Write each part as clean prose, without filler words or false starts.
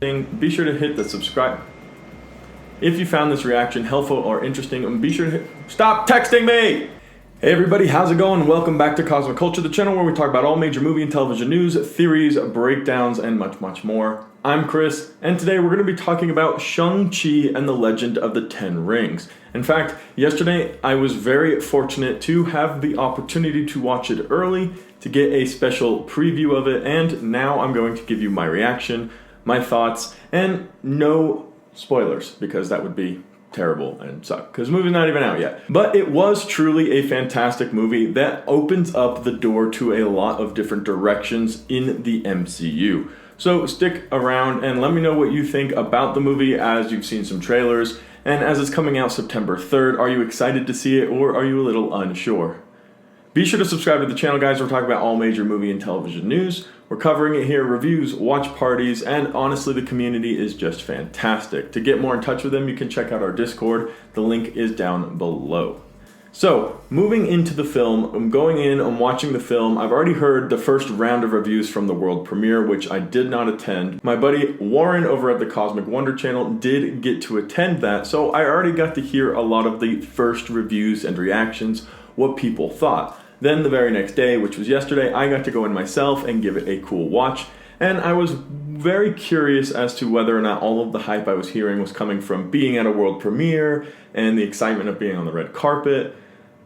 Be sure to hit the subscribe. If you found this reaction helpful or interesting, be sure to stop texting me! Hey everybody, how's it going? Welcome back to Cosmic Culture, the channel where we talk about all major movie and television news, theories, breakdowns, and much, much more. I'm Chris, and today we're going to be talking about Shang-Chi and the Legend of the Ten Rings. In fact, yesterday I was very fortunate to have the opportunity to watch it early, to get a special preview of it, and now I'm going to give you my reaction, my thoughts, and no spoilers, because that would be terrible and suck, because the movie's not even out yet. But it was truly a fantastic movie that opens up the door to a lot of different directions in the MCU. So stick around and let me know what you think about the movie as you've seen some trailers, and as it's coming out September 3rd, are you excited to see it or are you a little unsure? Be sure to subscribe to the channel, guys. We're talking about all major movie and television news. We're covering it here, reviews, watch parties, and honestly, the community is just fantastic. To get more in touch with them, you can check out our Discord. The link is down below. So, moving into the film, I'm going in, I'm watching the film. I've already heard the first round of reviews from the world premiere, which I did not attend. My buddy Warren over at the Cosmic Wonder channel did get to attend that, so I already got to hear a lot of the first reviews and reactions, what people thought. Then the very next day, which was yesterday, I got to go in myself and give it a cool watch, and I was very curious as to whether or not all of the hype I was hearing was coming from being at a world premiere and the excitement of being on the red carpet,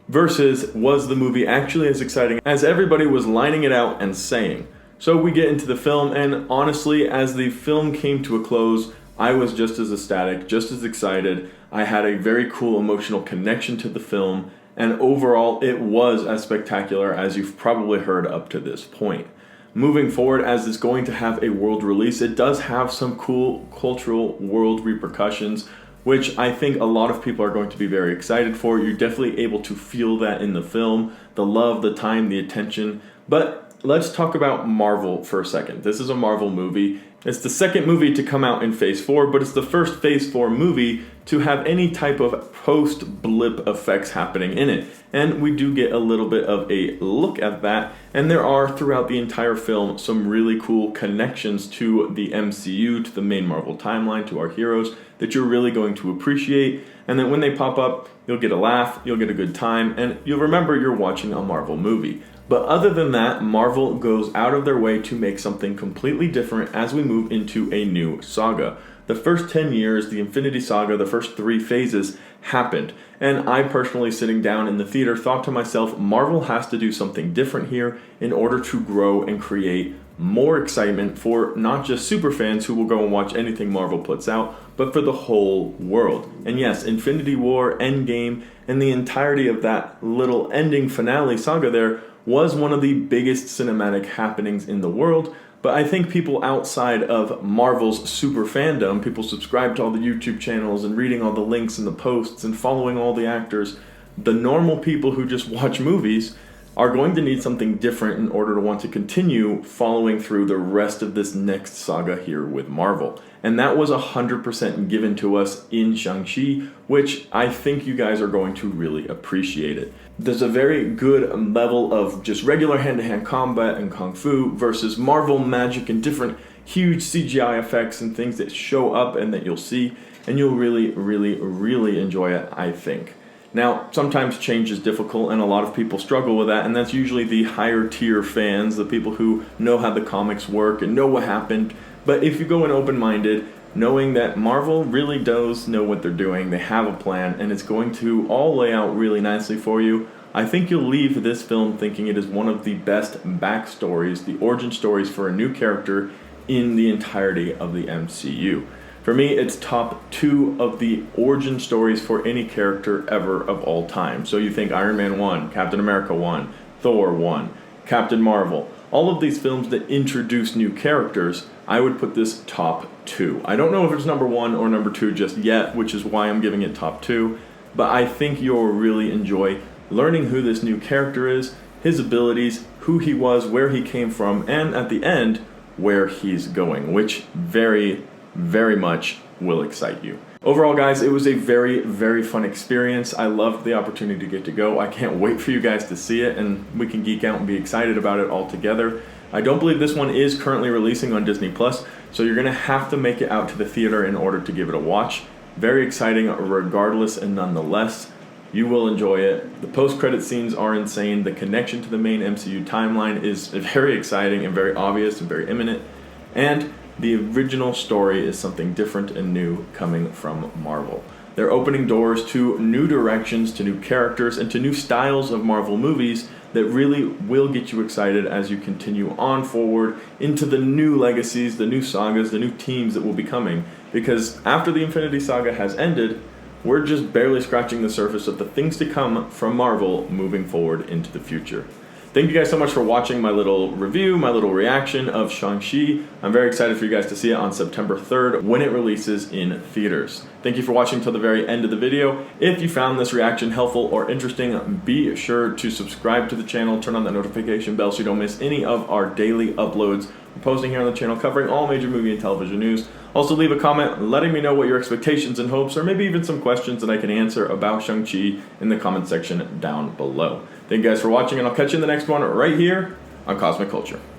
versus was the movie actually as exciting as everybody was lining it out and saying. So we get into the film, and honestly, as the film came to a close, I was just as ecstatic, just as excited. I had a very cool emotional connection to the film, and overall it was as spectacular as you've probably heard up to this point. Moving forward, as it's going to have a world release, it does have some cool cultural world repercussions, which I think a lot of people are going to be very excited for. You're definitely able to feel that in the film, the love, the time, the attention. But let's talk about Marvel for a second. This is a Marvel movie. It's the second movie to come out in Phase 4, but it's the first Phase 4 movie to have any type of post-blip effects happening in it. And we do get a little bit of a look at that, and there are, throughout the entire film, some really cool connections to the MCU, to the main Marvel timeline, to our heroes, that you're really going to appreciate. And then when they pop up, you'll get a laugh, you'll get a good time, and you'll remember you're watching a Marvel movie. But other than that, Marvel goes out of their way to make something completely different as we move into a new saga. The first 10 years, the Infinity Saga, the first 3 phases happened. And I personally, sitting down in the theater, thought to myself, Marvel has to do something different here in order to grow and create more excitement for not just superfans who will go and watch anything Marvel puts out, but for the whole world. And yes, Infinity War, Endgame, and the entirety of that little ending finale saga there was one of the biggest cinematic happenings in the world. But I think people outside of Marvel's super fandom, people subscribe to all the YouTube channels and reading all the links and the posts and following all the actors, the normal people who just watch movies are going to need something different in order to want to continue following through the rest of this next saga here with Marvel. And that was 100% given to us in Shang-Chi, which I think you guys are going to really appreciate it. There's a very good level of just regular hand-to-hand combat and kung fu versus Marvel magic and different huge CGI effects and things that show up and that you'll see, and you'll really, really, really enjoy it, I think. Now, sometimes change is difficult, and a lot of people struggle with that, and that's usually the higher tier fans, the people who know how the comics work and know what happened. But if you go in open-minded, knowing that Marvel really does know what they're doing, they have a plan, and it's going to all lay out really nicely for you, I think you'll leave this film thinking it is one of the best backstories, the origin stories for a new character in the entirety of the MCU. For me, it's top 2 of the origin stories for any character ever of all time. So you think Iron Man 1, Captain America 1, Thor 1, Captain Marvel, all of these films that introduce new characters, I would put this top 2. I don't know if it's number 1 or number 2 just yet, which is why I'm giving it top 2, but I think you'll really enjoy learning who this new character is, his abilities, who he was, where he came from, and at the end, where he's going, which very much will excite you. Overall, guys, it was a very fun experience. I loved the opportunity to get to go. I can't wait for you guys to see it, and we can geek out and be excited about it all together. I don't believe this one is currently releasing on Disney Plus, so you're going to have to make it out to the theater in order to give it a watch. Very exciting regardless, and nonetheless, you will enjoy it. The post-credit scenes are insane. The connection to the main MCU timeline is very exciting and very obvious and very imminent. And the original story is something different and new coming from Marvel. They're opening doors to new directions, to new characters, and to new styles of Marvel movies that really will get you excited as you continue on forward into the new legacies, the new sagas, the new teams that will be coming. Because after the Infinity Saga has ended, we're just barely scratching the surface of the things to come from Marvel moving forward into the future. Thank you guys so much for watching my little review, my little reaction of Shang-Chi. I'm very excited for you guys to see it on September 3rd when it releases in theaters. Thank you for watching till the very end of the video. If you found this reaction helpful or interesting, be sure to subscribe to the channel, turn on that notification bell so you don't miss any of our daily uploads. We're posting here on the channel covering all major movie and television news. Also leave a comment letting me know what your expectations and hopes, or maybe even some questions that I can answer about Shang-Chi in the comment section down below. Thank you guys for watching, and I'll catch you in the next one right here on Cosmic Culture.